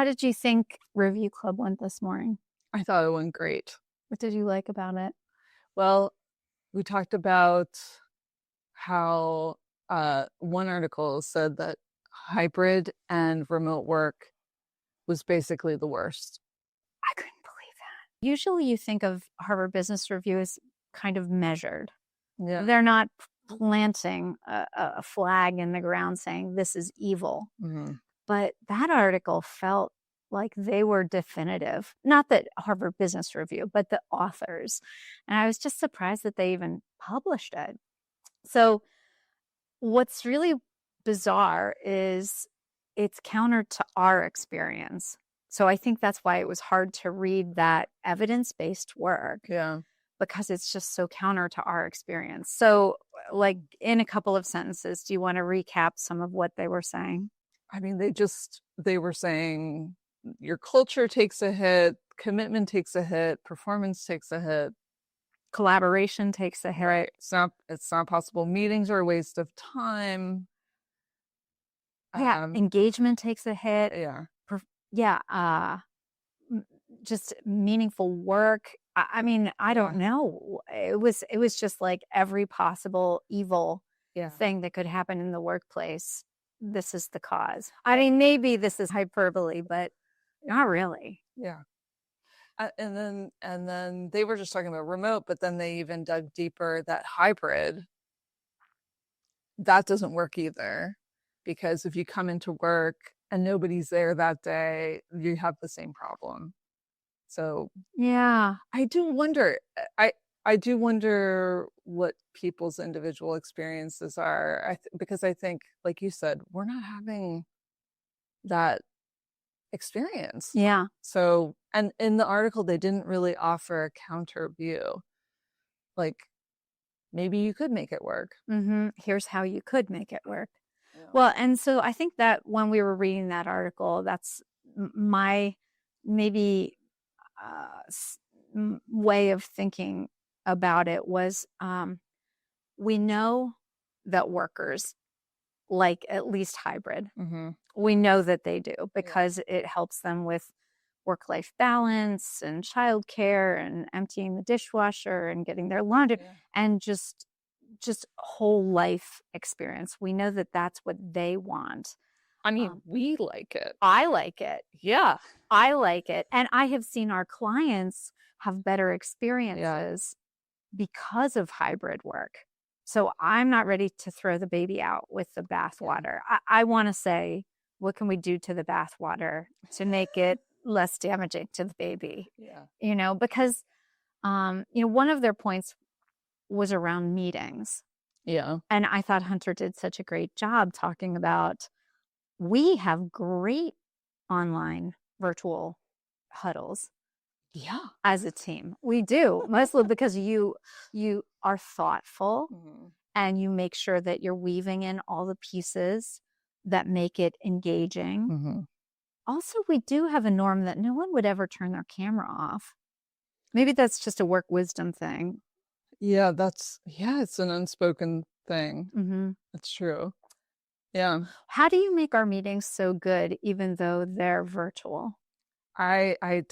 how did you think Review Club went this morning? I thought it went great. What did you like about it? Well, we talked about how one article said that hybrid and remote work was basically the worst. I couldn't believe that. Usually you think of Harvard Business Review as kind of measured. Yeah. They're not planting a flag in the ground saying this is evil. Mm-hmm. But that article felt like they were definitive. Not that Harvard Business Review, but the authors. And I was just surprised that they even published it. So what's really bizarre is it's counter to our experience. So I think that's why it was hard to read that evidence-based work. Yeah. Because it's just so counter to our experience. So, like, in a couple of sentences, do you want to recap some of what they were saying? I mean, they were saying your culture takes a hit, commitment takes a hit, performance takes a hit, Collaboration takes a hit. right? It's not possible. Meetings are a waste of time. Yeah, engagement takes a hit. Yeah. Yeah, just meaningful work. I mean, I don't know. It was just like every possible evil thing that could happen in the workplace. This is the cause. I mean, maybe this is hyperbole, but not really. Yeah. And then they were just talking about remote, but then they even dug deeper that hybrid, that doesn't work either. Because if you come into work and nobody's there that day, you have the same problem. So yeah, I do wonder. I do wonder what people's individual experiences are. Because I think, like you said, we're not having that experience. Yeah. So, and in the article, they didn't really offer a counter view. Like, maybe you could make it work. Mm-hmm. Here's how you could make it work. Yeah. Well, and so I think that when we were reading that article, that's my maybe way of thinking about it was we know that workers like at least hybrid. Mm-hmm. We know that they do because it helps them with work-life balance and childcare and emptying the dishwasher and getting their laundry and just whole life experience. We know that that's what they want. I mean, we like it. I like it. Yeah. I like it. And I have seen our clients have better experiences because of hybrid work. So I'm not ready to throw the baby out with the bathwater. I want to say, what can we do to the bathwater to make it less damaging to the baby? Yeah. You know, because, one of their points was around meetings. Yeah. And I thought Hunter did such a great job talking about, we have great online virtual huddles. Yeah. As a team. We do. Mostly because you are thoughtful and you make sure that you're weaving in all the pieces that make it engaging. Mm-hmm. Also, we do have a norm that no one would ever turn their camera off. Maybe that's just a work wisdom thing. Yeah, it's an unspoken thing. Mm-hmm. It's true. Yeah. How do you make our meetings so good even though they're virtual? I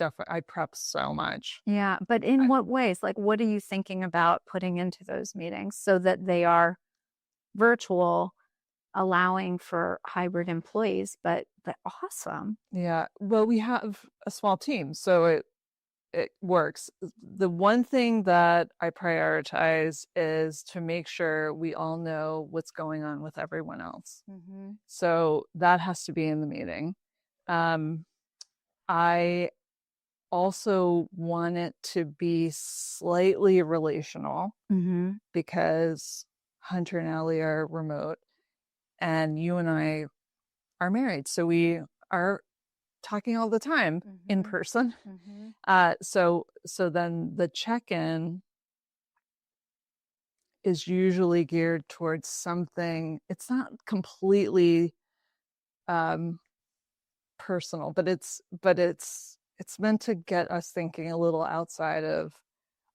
prep so much. Yeah, but in what ways? Like, what are you thinking about putting into those meetings so that they are virtual, allowing for hybrid employees, but awesome? Yeah. Well, we have a small team, so it works. The one thing that I prioritize is to make sure we all know what's going on with everyone else. Mm-hmm. So that has to be in the meeting. I also want it to be slightly relational because Hunter and Allie are remote and you and I are married. So we are talking all the time in person. So then the check-in is usually geared towards something. It's not completely personal, but it's meant to get us thinking a little outside of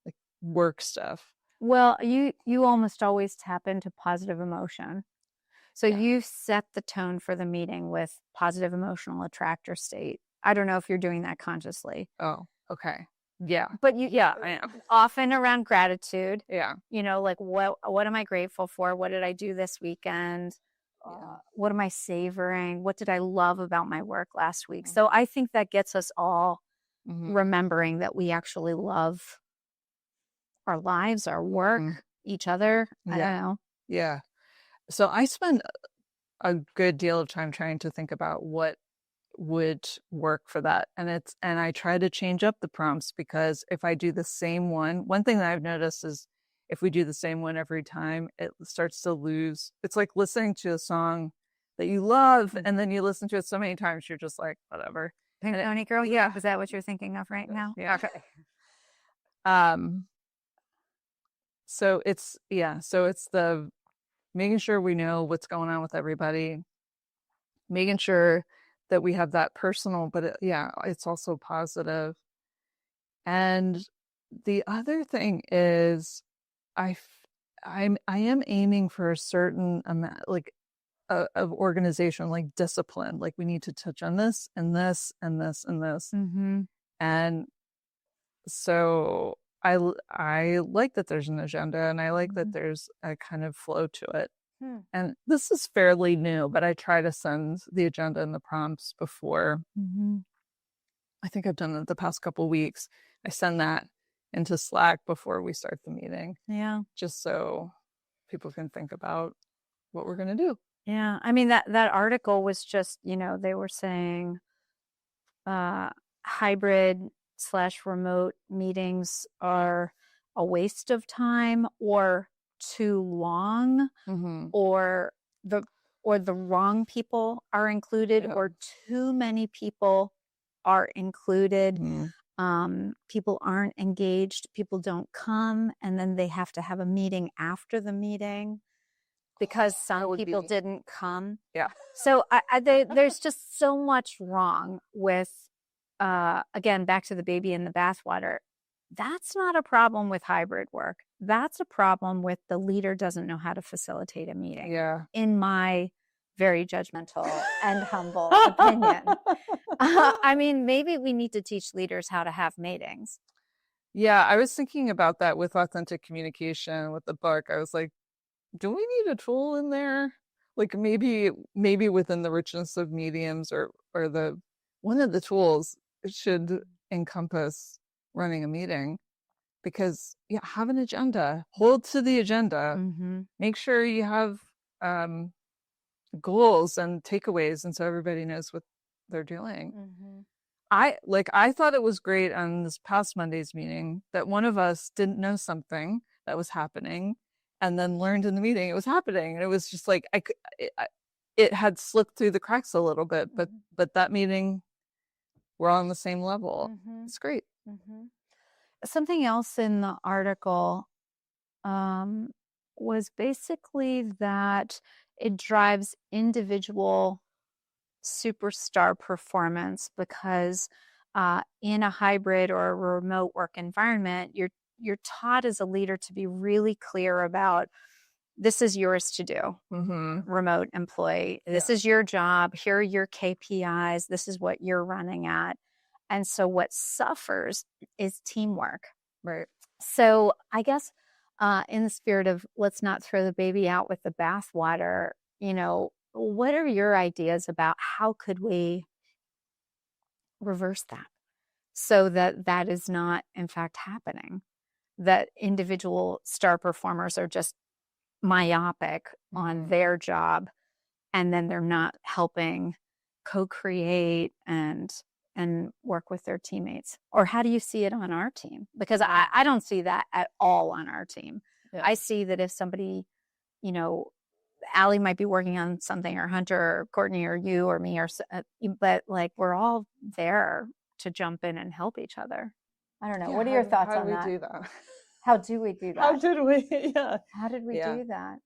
like work stuff. Well, you almost always tap into positive emotion. So you set the tone for the meeting with positive emotional attractor state. I don't know if you're doing that consciously. Oh, okay. Yeah. But Yeah, I am. often around gratitude. Yeah. Like what am I grateful for? What did I do this weekend? What am I savoring? What did I love about my work last week? So I think that gets us all remembering that we actually love our lives, our work, each other. I don't know. Yeah. So I spend a good deal of time trying to think about what would work for that. And I try to change up the prompts, because if I do the same one thing that I've noticed is if we do the same one every time, it starts to lose. It's like listening to a song that you love, and then you listen to it so many times, you're just like, whatever. Pink Pony Girl? Yeah. Is that what you're thinking of right now? Yeah. Okay. So it's the making sure we know what's going on with everybody, making sure that we have that personal, but it's also positive. And the other thing is I am aiming for a certain amount, like of organization, like discipline. Like we need to touch on this and this and this and this. And so I like that there's an agenda, and I like that there's a kind of flow to it. And this is fairly new, but I try to send the agenda and the prompts before. I think I've done it the past couple of weeks. I send that into Slack before we start the meeting. Yeah. Just so people can think about what we're going to do. Yeah. I mean, that article was just, they were saying hybrid/remote meetings are a waste of time, or too long, or the wrong people are included, or too many people are included. People aren't engaged, people don't come, and then they have to have a meeting after the meeting because some people didn't come. Yeah. So there's just so much wrong with, again, back to the baby in the bathwater. That's not a problem with hybrid work. That's a problem with the leader doesn't know how to facilitate a meeting. Yeah. In my very judgmental and humble opinion. I mean, maybe we need to teach leaders how to have meetings. Yeah, I was thinking about that with authentic communication with the book. I was like, do we need a tool in there? Like maybe within the richness of mediums, or the one of the tools should encompass running a meeting, because have an agenda, hold to the agenda, make sure you have goals and takeaways, and so everybody knows what they're doing. I thought it was great on this past Monday's meeting that one of us didn't know something that was happening, and then learned in the meeting it was happening, and it was just like it had slipped through the cracks a little bit, but that meeting, we're all on the same level. It's great. Something else in the article was basically that it drives individual superstar performance, because in a hybrid or a remote work environment, you're taught as a leader to be really clear about, this is yours to do, remote employee. This is your job. Here are your KPIs. This is what you're running at. And so what suffers is teamwork. Right. So I guess in the spirit of let's not throw the baby out with the bathwater, what are your ideas about how could we reverse that so that is not in fact happening, that individual star performers are just myopic on their job, and then they're not helping co-create and work with their teammates? Or how do you see it on our team? Because I don't see that at all on our team. I see that if somebody, Allie might be working on something, or Hunter or Courtney or you or me, but like we're all there to jump in and help each other. I don't know. What are your thoughts on that? How do we do that? How do we do that? How did we? Yeah. How did we do that?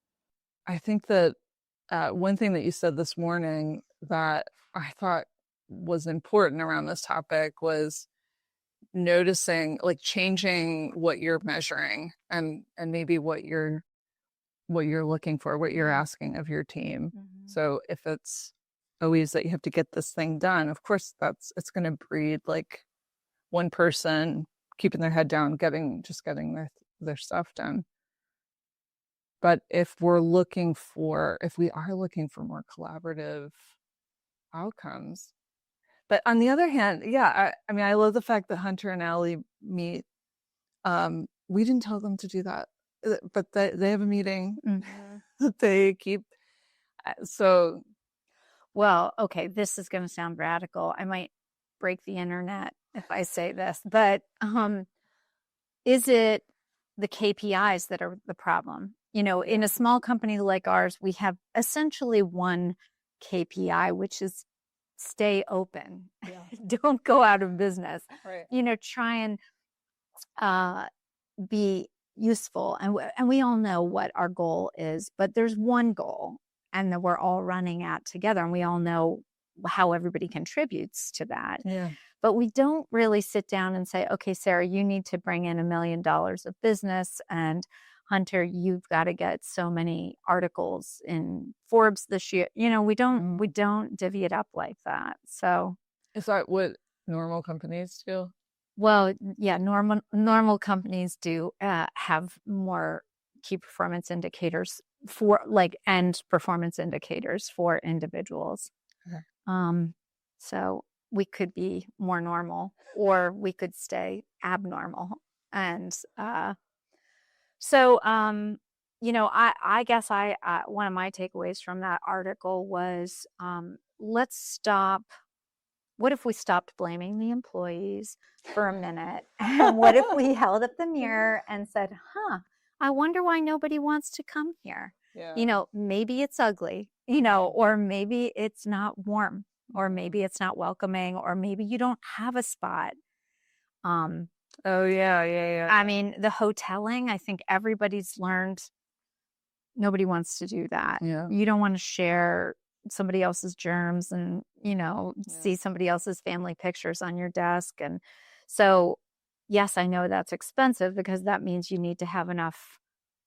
I think that one thing that you said this morning that I thought was important around this topic was noticing, like changing what you're measuring, and maybe what you're looking for, what you're asking of your team. So if it's always that you have to get this thing done. Of course, it's going to breed like one person keeping their head down, getting their stuff done. But if we are looking for more collaborative outcomes. But on the other hand, yeah, I mean, I love the fact that Hunter and Allie meet. We didn't tell them to do that, but they have a meeting that they keep. So, well, okay, this is going to sound radical. I might break the internet if I say this, but is it the KPIs that are the problem? You know, in a small company like ours, we have essentially one KPI, which is stay open. Yeah. Don't go out of business. Right. You know, try and be useful. And we all know what our goal is, but there's one goal and that we're all running at together. And we all know how everybody contributes to that. Yeah. But we don't really sit down and say, okay, Sarah, you need to bring in $1 million of business, and Hunter, you've got to get so many articles in Forbes this year. You know, we don't divvy it up like that. So is that what normal companies do? Well, yeah, normal companies do have more key performance indicators and performance indicators for individuals. Okay. So we could be more normal, or we could stay abnormal. And you know, I guess one of my takeaways from that article was, let's stop. What if we stopped blaming the employees for a minute? And what if we held up the mirror and said, I wonder why nobody wants to come here. Yeah. You know, maybe it's ugly, you know, or maybe it's not warm, or maybe it's not welcoming, or maybe you don't have a spot. Oh, yeah. I mean, the hoteling, I think everybody's learned nobody wants to do that. Yeah. You don't want to share somebody else's germs and, you know, see somebody else's family pictures on your desk. And so, yes, I know that's expensive, because that means you need to have enough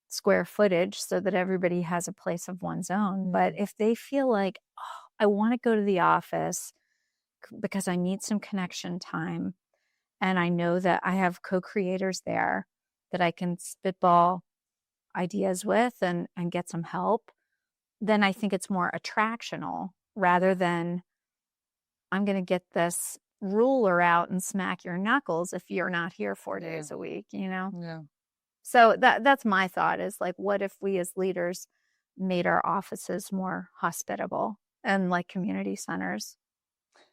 square footage so that everybody has a place of one's own. But if they feel like, I want to go to the office because I need some connection time, and I know that I have co-creators there that I can spitball ideas with and get some help, then I think it's more attractional, rather than I'm going to get this ruler out and smack your knuckles if you're not here 4 days a week, you know? Yeah. So that's my thought, is like, what if we as leaders made our offices more hospitable and like community centers?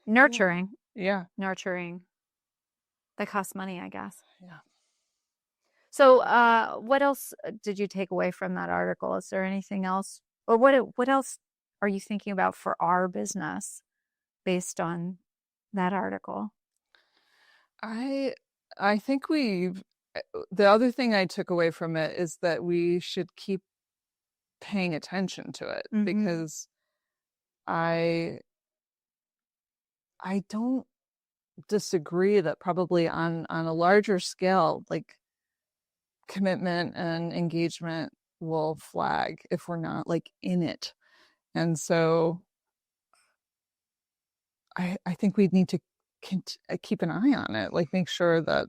Nurturing. Yeah. Nurturing. That costs money, I guess. Yeah. So what else did you take away from that article? Is there anything else? Or what else are you thinking about for our business based on that article? I think the other thing I took away from it is that we should keep paying attention to it, because I don't disagree that probably on a larger scale, like, commitment and engagement will flag if we're not like in it. And so I think we need to keep an eye on it, like make sure that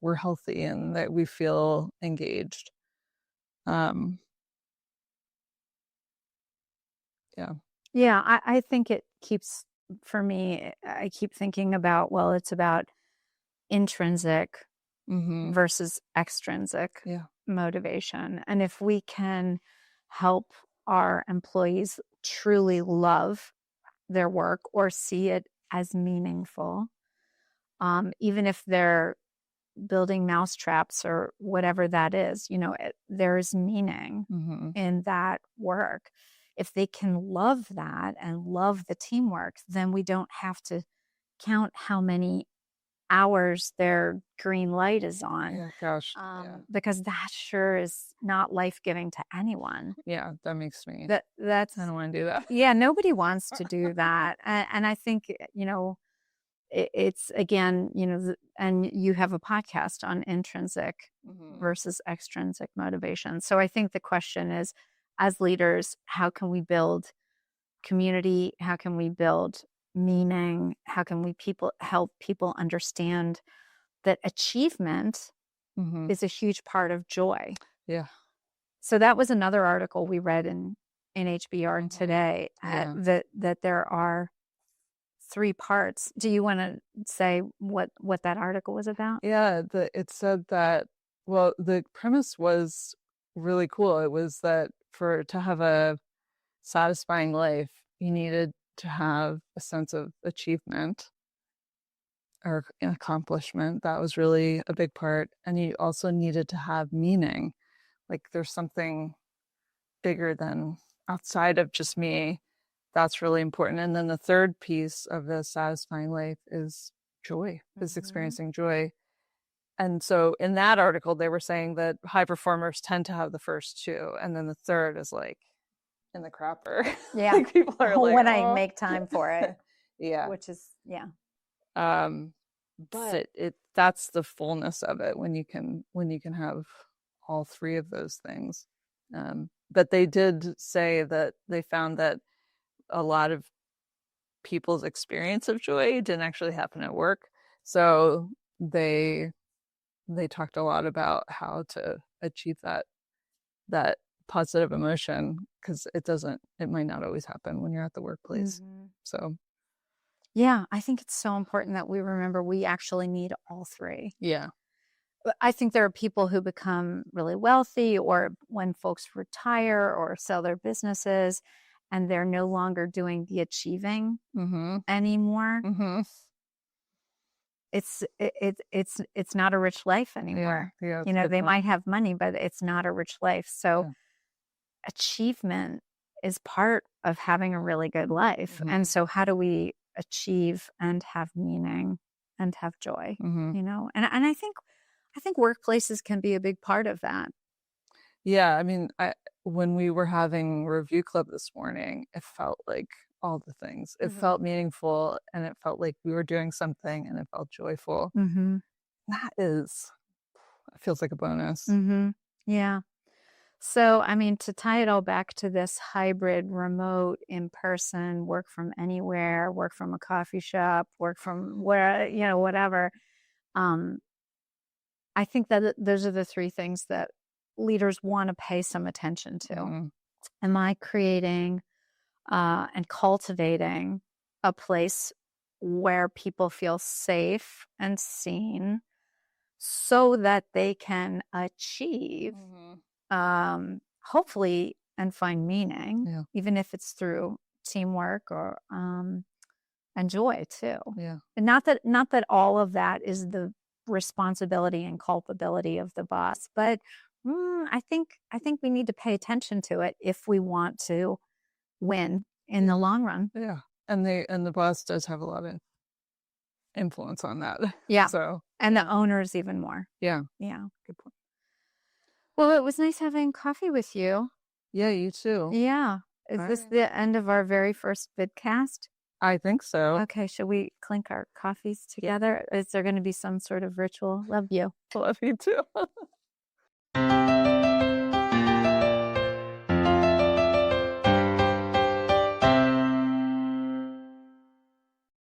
we're healthy and that we feel engaged. Yeah, I think it keeps, for me, I keep thinking about, well, it's about intrinsic versus extrinsic motivation. And if we can help our employees truly love their work or see it as meaningful, even if they're building mousetraps or whatever that is, you know, there's meaning in that work. If they can love that and love the teamwork, then we don't have to count how many hours their green light is on. Yeah, gosh. Because that sure is not life-giving to anyone. Yeah, that makes me. That's I don't want to do that. Yeah, nobody wants to do that. And I think, you know, it's, again, you know, and you have a podcast on intrinsic versus extrinsic motivation. So I think the question is, as leaders, how can we build community? How can we build meaning? How can we help people understand that achievement is a huge part of joy? Yeah. So that was another article we read in HBR today, that there are 3 parts. Do you want to say what that article was about? Yeah, it said that, well, the premise was really cool. It was that to have a satisfying life, you needed to have a sense of achievement or accomplishment. That was really a big part. And you also needed to have meaning. Like there's something bigger than outside of just me. That's really important. And then the third piece of the satisfying life is joy, is experiencing joy. And so in that article, they were saying that high performers tend to have the first 2, and then the third is like in the crapper. Yeah. Like people are like, when I make time for it. Yeah. Which is, yeah. But that's the fullness of it when you can have all 3 of those things. But they did say that they found that a lot of people's experience of joy didn't actually happen at work. So they talked a lot about how to achieve that positive emotion, because it might not always happen when you're at the workplace. So yeah, I think it's so important that we remember we actually need all 3. Yeah. I think there are people who become really wealthy, or when folks retire or sell their businesses, and they're no longer doing the achieving anymore. It's not a rich life anymore. Yeah, you know, they might have money, but it's not a rich life. So achievement is part of having a really good life. And so how do we achieve and have meaning and have joy? You know, and I think workplaces can be a big part of that. Yeah, I mean, when we were having review club this morning, it felt like all the things. It felt meaningful, and it felt like we were doing something, and it felt joyful. It feels like a bonus. Yeah. So, I mean, to tie it all back to this hybrid, remote, in-person, work from anywhere, work from a coffee shop, work from where, you know, whatever. I think that those are the 3 things that leaders want to pay some attention to. Am I creating and cultivating a place where people feel safe and seen so that they can achieve, hopefully, and find meaning, even if it's through teamwork or and joy too. Yeah. And not that all of that is the responsibility and culpability of the boss, but I think we need to pay attention to it if we want to win in the long run. Yeah. And the boss does have a lot of influence on that. Yeah. So, and the owners even more. Yeah. Yeah. Good point. Well, it was nice having coffee with you. Yeah, you too. Yeah. Is this the end of our very first vidcast? I think so. Okay, should we clink our coffees together? Is there going to be some sort of ritual? Love you. Love you too.